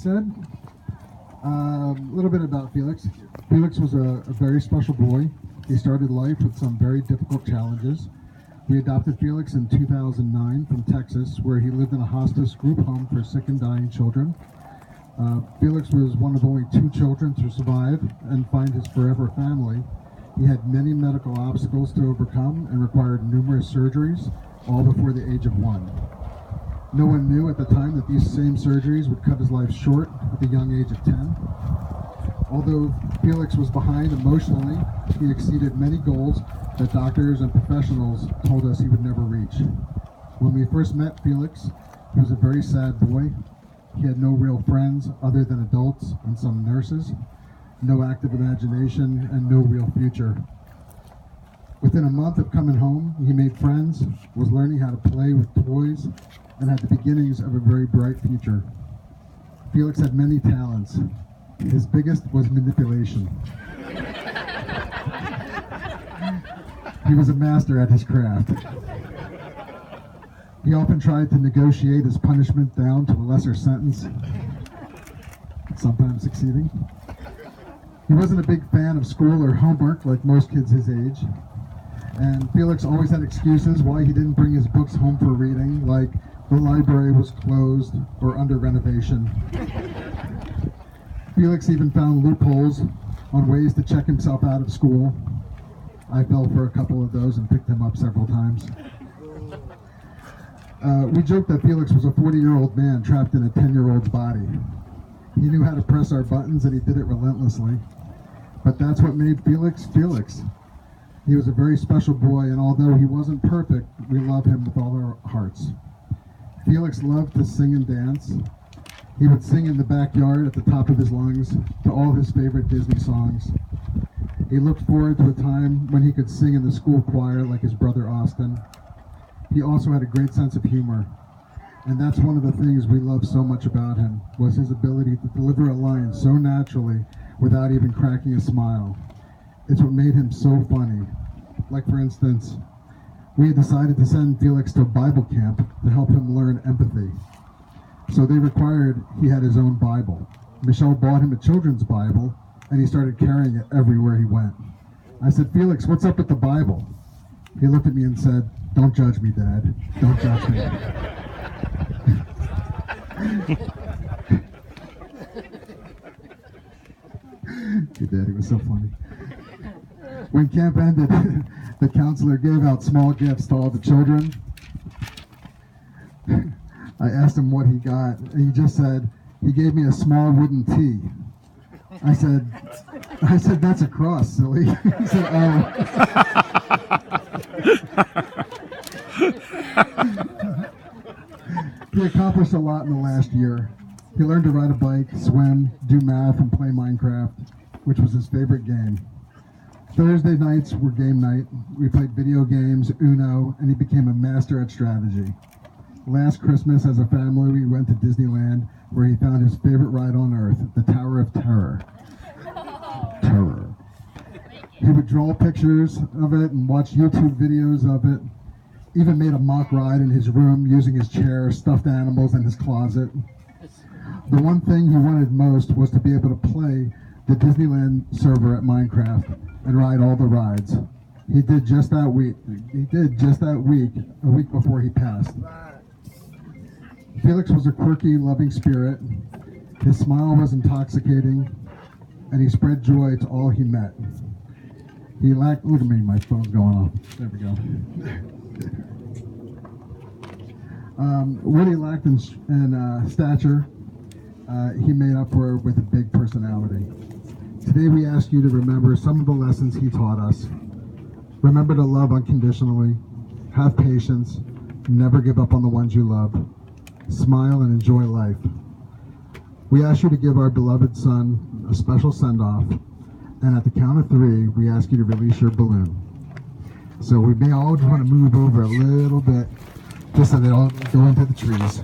said. A little bit about Felix. Felix was a very special boy. He started life with some very difficult challenges. We adopted Felix in 2009 from Texas, where he lived in a hospice group home for sick and dying children. Felix was one of only 2 children to survive and find his forever family. He had many medical obstacles to overcome and required numerous surgeries, all before the age of 1. No one knew at the time that these same surgeries would cut his life short at the young age of 10. Although Felix was behind emotionally, he exceeded many goals that doctors and professionals told us he would never reach. When we first met Felix, he was a very sad boy. He had no real friends other than adults and some nurses, no active imagination, and no real future. Within a month of coming home, he made friends, was learning how to play with toys, and had the beginnings of a very bright future. Felix had many talents. His biggest was manipulation. He was a master at his craft. He often tried to negotiate his punishment down to a lesser sentence, sometimes succeeding. He wasn't a big fan of school or homework like most kids his age. And Felix always had excuses why he didn't bring his books home for reading, like the library was closed or under renovation. Felix even found loopholes on ways to check himself out of school. I fell for a couple of those and picked him up several times. We joked that Felix was a 40-year-old man trapped in a 10-year-old's body. He knew how to press our buttons and he did it relentlessly. But that's what made Felix Felix. He was a very special boy, and although he wasn't perfect, we love him with all our hearts. Felix loved to sing and dance. He would sing in the backyard at the top of his lungs to all his favorite Disney songs. He looked forward to a time when he could sing in the school choir like his brother Austin. He also had a great sense of humor, and that's one of the things we love so much about him, was his ability to deliver a line so naturally without even cracking a smile. It's what made him so funny. Like, for instance, we had decided to send Felix to a Bible camp to help him learn empathy. So they required he had his own Bible. Michelle bought him a children's Bible, and he started carrying it everywhere he went. I said, "Felix, what's up with the Bible?" He looked at me and said, "Don't judge me, Dad. Don't judge me." Your daddy was so funny. When camp ended, the counselor gave out small gifts to all the children. I asked him what he got, and he just said, "He gave me a small wooden T." I said, "That's a cross, silly." He said, "Oh." He accomplished a lot in the last year. He learned to ride a bike, swim, do math, and play Minecraft, which was his favorite game. Thursday nights were game night. We played video games, Uno, and he became a master at strategy. Last Christmas, as a family, we went to Disneyland, where he found his favorite ride on earth, the Tower of Terror. Terror. He would draw pictures of it and watch YouTube videos of it. Even made a mock ride in his room using his chair, stuffed animals in his closet. The one thing he wanted most was to be able to play the Disneyland server at Minecraft and ride all the rides. He did just that week. A week before he passed. Felix was a quirky, loving spirit. His smile was intoxicating, and he spread joy to all he met. He lacked, look at me, my phone's going off. There we go. What he lacked in stature, he made up for with a big personality. Today we ask you to remember some of the lessons he taught us. Remember to love unconditionally, have patience, never give up on the ones you love, smile and enjoy life. We ask you to give our beloved son a special send-off, and at the count of 3, we ask you to release your balloon. So we may all just want to move over a little bit, just so they don't go into the trees.